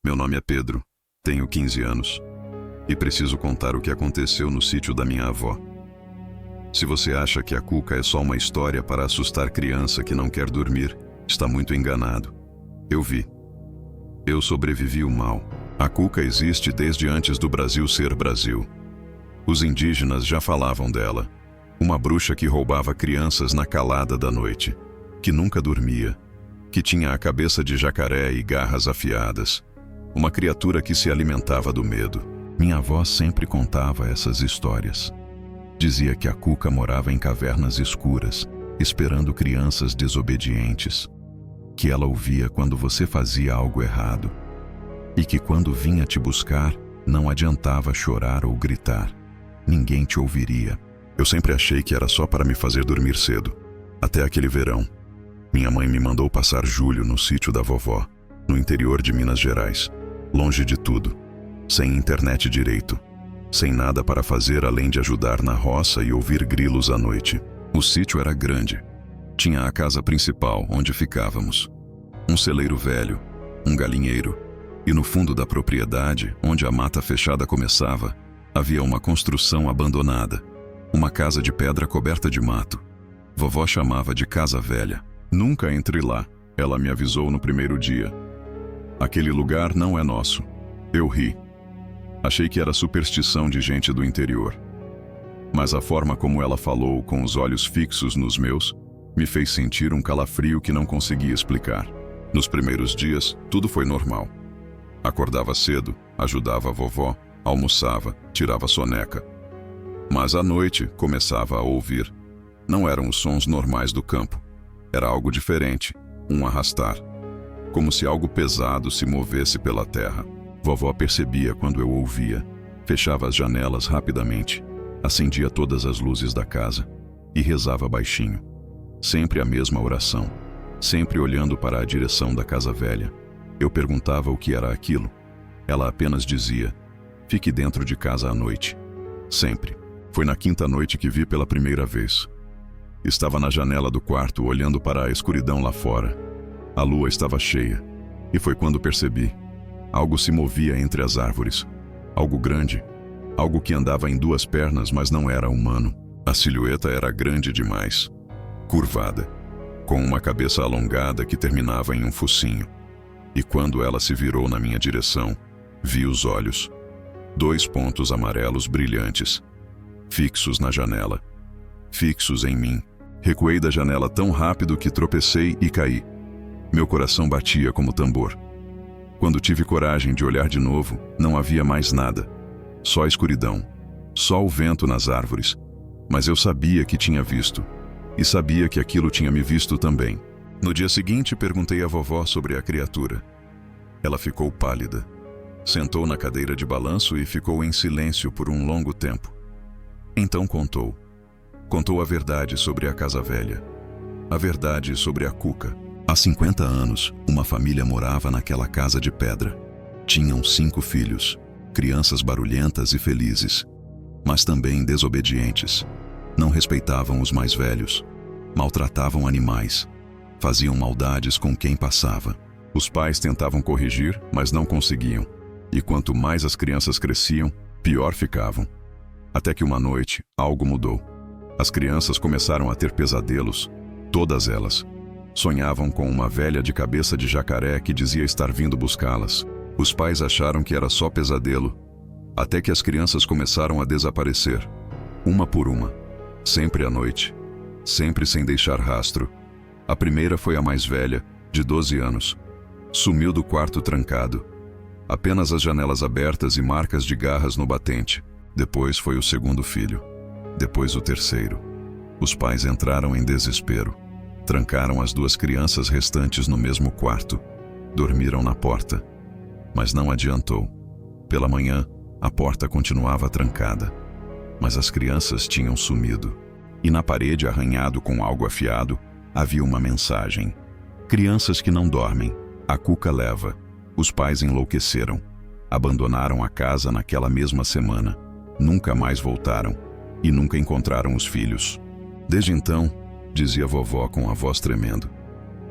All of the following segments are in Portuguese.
Meu nome é Pedro, tenho 15 anos e preciso contar o que aconteceu no sítio da minha avó. Se você acha que a cuca é só uma história para assustar criança que não quer dormir, está muito enganado. Eu vi. Eu sobrevivi o mal. A cuca existe desde antes do Brasil ser Brasil. Os indígenas já falavam dela. Uma bruxa que roubava crianças na calada da noite, que nunca dormia, que tinha a cabeça de jacaré e garras afiadas. Uma criatura que se alimentava do medo. Minha avó sempre contava essas histórias. Dizia que a cuca morava em cavernas escuras, esperando crianças desobedientes, que ela ouvia quando você fazia algo errado, e que quando vinha te buscar, não adiantava chorar ou gritar. Ninguém te ouviria. Eu sempre achei que era só para me fazer dormir cedo. Até aquele verão. Minha mãe me mandou passar julho no sítio da vovó, no interior de Minas Gerais, longe de tudo, sem internet direito, sem nada para fazer além de ajudar na roça e ouvir grilos à noite. O sítio era grande. Tinha a casa principal, onde ficávamos, um celeiro velho, um galinheiro, e no fundo da propriedade, onde a mata fechada começava, havia uma construção abandonada, uma casa de pedra coberta de mato. Vovó chamava de casa velha. Nunca entre lá, ela me avisou no primeiro dia. Aquele lugar não é nosso. Eu ri. Achei que era superstição de gente do interior. Mas a forma como ela falou, com os olhos fixos nos meus, me fez sentir um calafrio que não conseguia explicar. Nos primeiros dias, tudo foi normal. Acordava cedo, ajudava a vovó, almoçava, tirava soneca. Mas à noite, começava a ouvir. Não eram os sons normais do campo. Era algo diferente, um arrastar. Como se algo pesado se movesse pela terra. Vovó percebia quando eu ouvia, fechava as janelas rapidamente, acendia todas as luzes da casa e rezava baixinho. Sempre a mesma oração, sempre olhando para a direção da casa velha. Eu perguntava o que era aquilo. Ela apenas dizia: fique dentro de casa à noite. Sempre. Foi na quinta noite que vi pela primeira vez. Estava na janela do quarto, olhando para a escuridão lá fora. A lua estava cheia, e foi quando percebi. Algo se movia entre as árvores. Algo grande. Algo que andava em duas pernas, mas não era humano. A silhueta era grande demais. Curvada, com uma cabeça alongada que terminava em um focinho. E quando ela se virou na minha direção, vi os olhos. 2 pontos amarelos brilhantes, fixos na janela. Fixos em mim. Recuei da janela tão rápido que tropecei e caí. Meu coração batia como tambor. Quando tive coragem de olhar de novo, não havia mais nada. Só escuridão. Só o vento nas árvores. Mas eu sabia que tinha visto. E sabia que aquilo tinha me visto também. No dia seguinte, perguntei à vovó sobre a criatura. Ela ficou pálida. Sentou na cadeira de balanço e ficou em silêncio por um longo tempo. Então contou. Contou a verdade sobre a casa velha. A verdade sobre a cuca. Há 50 anos, uma família morava naquela casa de pedra. Tinham 5 filhos, crianças barulhentas e felizes, mas também desobedientes. Não respeitavam os mais velhos, maltratavam animais, faziam maldades com quem passava. Os pais tentavam corrigir, mas não conseguiam. E quanto mais as crianças cresciam, pior ficavam. Até que uma noite, algo mudou. As crianças começaram a ter pesadelos, todas elas. Sonhavam com uma velha de cabeça de jacaré que dizia estar vindo buscá-las. Os pais acharam que era só pesadelo, até que as crianças começaram a desaparecer, uma por uma, sempre à noite, sempre sem deixar rastro. A primeira foi a mais velha, de 12 anos. Sumiu do quarto trancado. Apenas as janelas abertas e marcas de garras no batente. Depois foi o segundo filho. Depois o terceiro. Os pais entraram em desespero. Trancaram as 2 crianças restantes no mesmo quarto. Dormiram na porta. Mas não adiantou. Pela manhã, a porta continuava trancada. Mas as crianças tinham sumido. E na parede, arranhado com algo afiado, havia uma mensagem. Crianças que não dormem, a cuca leva. Os pais enlouqueceram. Abandonaram a casa naquela mesma semana. Nunca mais voltaram. E nunca encontraram os filhos. Desde então, dizia a vovó com a voz tremendo,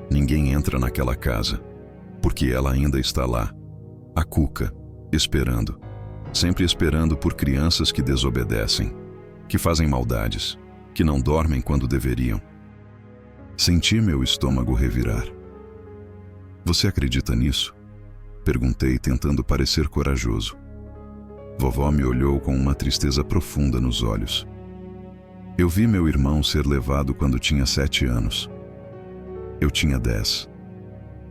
ninguém entra naquela casa, porque ela ainda está lá. A Cuca, esperando. Sempre esperando por crianças que desobedecem, que fazem maldades, que não dormem quando deveriam. Senti meu estômago revirar. Você acredita nisso? Perguntei, tentando parecer corajoso. Vovó me olhou com uma tristeza profunda nos olhos. Eu vi meu irmão ser levado quando tinha 7 anos. Eu tinha 10.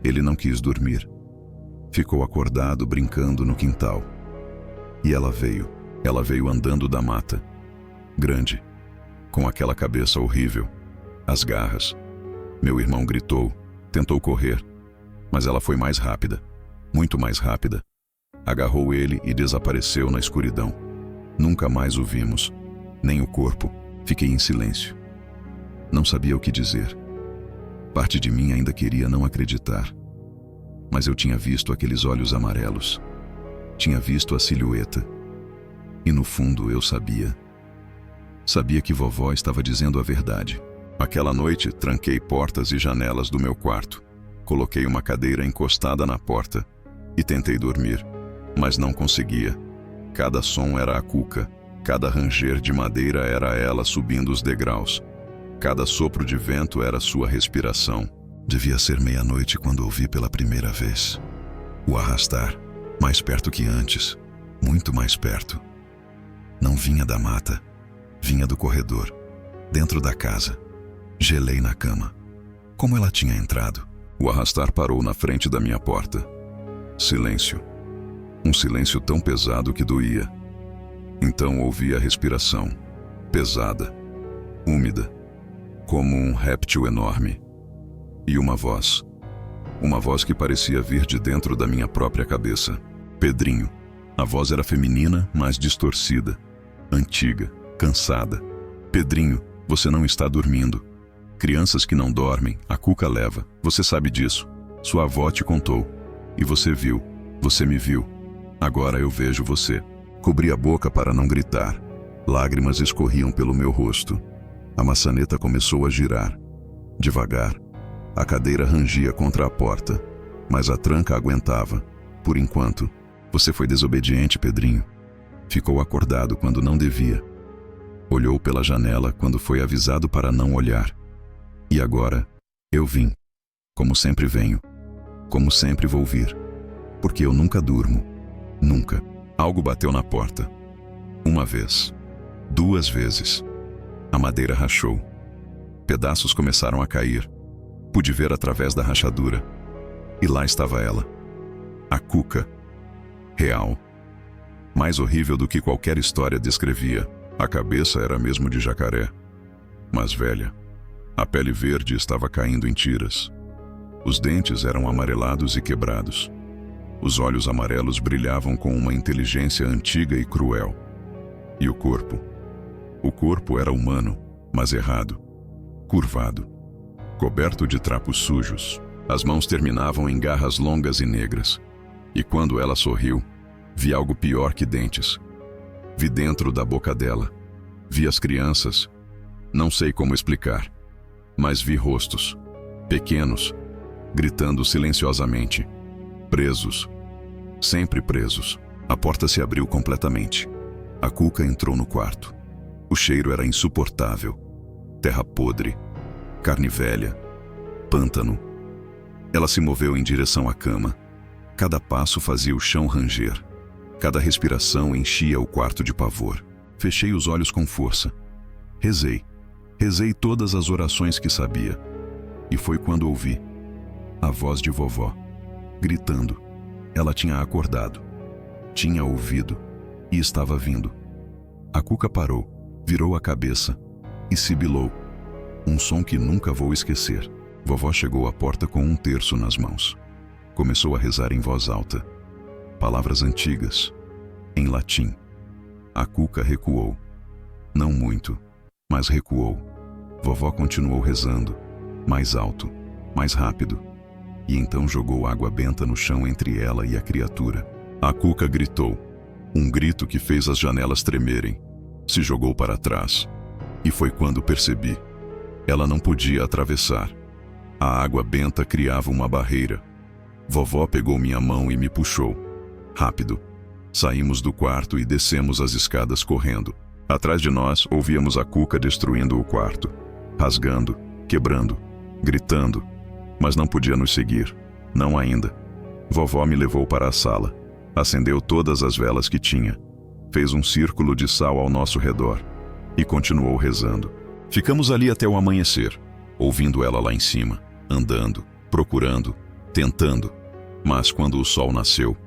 Ele não quis dormir. Ficou acordado brincando no quintal. E ela veio. Ela veio andando da mata. Grande, com aquela cabeça horrível, as garras. Meu irmão gritou, tentou correr, mas ela foi mais rápida, muito mais rápida. Agarrou ele e desapareceu na escuridão. Nunca mais o vimos, nem o corpo. Fiquei em silêncio. Não sabia o que dizer. Parte de mim ainda queria não acreditar. Mas eu tinha visto aqueles olhos amarelos. Tinha visto a silhueta. E no fundo eu sabia. Sabia que vovó estava dizendo a verdade. Aquela noite, tranquei portas e janelas do meu quarto. Coloquei uma cadeira encostada na porta e tentei dormir, mas não conseguia. Cada som era a Cuca. Cada ranger de madeira era ela subindo os degraus. Cada sopro de vento era sua respiração. Devia ser meia-noite quando ouvi pela primeira vez. O arrastar, mais perto que antes, muito mais perto. Não vinha da mata, vinha do corredor, dentro da casa. Gelei na cama. Como ela tinha entrado? O arrastar parou na frente da minha porta. Silêncio. Um silêncio tão pesado que doía. Então ouvi a respiração, pesada, úmida, como um réptil enorme. E uma voz que parecia vir de dentro da minha própria cabeça. Pedrinho. A voz era feminina, mas distorcida, antiga, cansada. Pedrinho, você não está dormindo. Crianças que não dormem, a Cuca leva. Você sabe disso. Sua avó te contou. E você viu. Você me viu. Agora eu vejo você. Cobri a boca para não gritar. Lágrimas escorriam pelo meu rosto. A maçaneta começou a girar. Devagar. A cadeira rangia contra a porta, mas a tranca aguentava. Por enquanto. Você foi desobediente, Pedrinho. Ficou acordado quando não devia. Olhou pela janela quando foi avisado para não olhar. E agora, eu vim. Como sempre venho. Como sempre vou vir. Porque eu nunca durmo. Nunca. Algo bateu na porta. Uma vez. 2 vezes. A madeira rachou. Pedaços começaram a cair. Pude ver através da rachadura. E lá estava ela. A Cuca. Real. Mais horrível do que qualquer história descrevia. A cabeça era mesmo de jacaré. Mas velha. A pele verde estava caindo em tiras. Os dentes eram amarelados e quebrados. Os olhos amarelos brilhavam com uma inteligência antiga e cruel. E o corpo? O corpo era humano, mas errado. Curvado. Coberto de trapos sujos. As mãos terminavam em garras longas e negras. E quando ela sorriu, vi algo pior que dentes. Vi dentro da boca dela. Vi as crianças. Não sei como explicar. Mas vi rostos. Pequenos. Gritando silenciosamente. Presos. Sempre presos. A porta se abriu completamente. A Cuca entrou no quarto. O cheiro era insuportável. Terra podre. Carne velha. Pântano. Ela se moveu em direção à cama. Cada passo fazia o chão ranger. Cada respiração enchia o quarto de pavor. Fechei os olhos com força. Rezei. Rezei todas as orações que sabia. E foi quando ouvi a voz de vovó, gritando. Ela tinha acordado. Tinha ouvido. E estava vindo. A Cuca parou, virou a cabeça e sibilou. Um som que nunca vou esquecer. Vovó chegou à porta com um terço nas mãos. Começou a rezar em voz alta. Palavras antigas, em latim. A Cuca recuou. Não muito, mas recuou. Vovó continuou rezando, mais alto, mais rápido. E então jogou água benta no chão entre ela e a criatura. A Cuca gritou. Um grito que fez as janelas tremerem. Se jogou para trás. E foi quando percebi. Ela não podia atravessar. A água benta criava uma barreira. Vovó pegou minha mão e me puxou. Rápido. Saímos do quarto e descemos as escadas correndo. Atrás de nós, ouvíamos a Cuca destruindo o quarto, rasgando, quebrando, gritando, mas não podia nos seguir. Não ainda. Vovó me levou para a sala, acendeu todas as velas que tinha, fez um círculo de sal ao nosso redor e continuou rezando. Ficamos ali até o amanhecer, ouvindo ela lá em cima, andando, procurando, tentando. Mas quando o sol nasceu,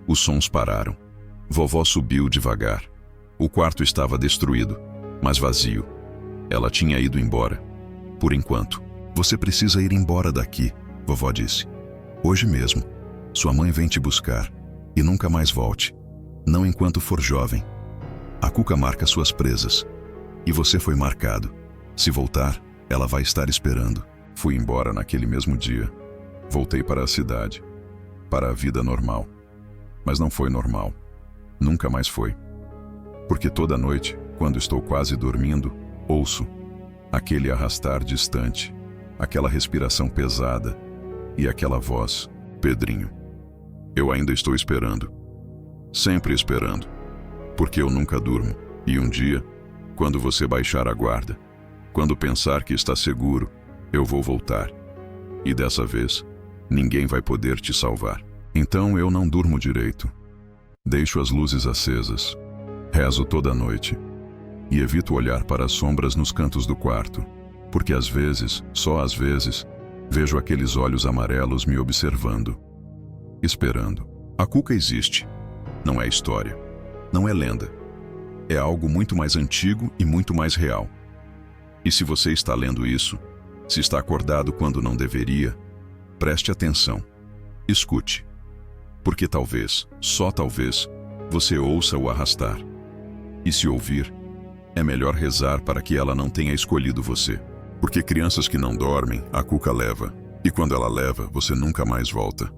os sons pararam. Vovó subiu devagar. O quarto estava destruído, mas vazio. Ela tinha ido embora. Por enquanto. Você precisa ir embora daqui, vovó disse. Hoje mesmo. Sua mãe vem te buscar. E nunca mais volte. Não enquanto for jovem. A Cuca marca suas presas. E você foi marcado. Se voltar, ela vai estar esperando. Fui embora naquele mesmo dia. Voltei para a cidade. Para a vida normal. Mas não foi normal. Nunca mais foi. Porque toda noite, quando estou quase dormindo, ouço aquele arrastar distante, aquela respiração pesada e aquela voz, Pedrinho. Eu ainda estou esperando. Sempre esperando. Porque eu nunca durmo. E um dia, quando você baixar a guarda, quando pensar que está seguro, eu vou voltar. E dessa vez, ninguém vai poder te salvar. Então eu não durmo direito. Deixo as luzes acesas. Rezo toda noite. E evito olhar para as sombras nos cantos do quarto. Porque às vezes, só às vezes, vejo aqueles olhos amarelos me observando. Esperando. A Cuca existe. Não é história. Não é lenda. É algo muito mais antigo e muito mais real. E se você está lendo isso, se está acordado quando não deveria, preste atenção. Escute. Porque talvez, só talvez, você ouça o arrastar. E se ouvir, é melhor rezar para que ela não tenha escolhido você. Porque crianças que não dormem, a Cuca leva. E quando ela leva, você nunca mais volta.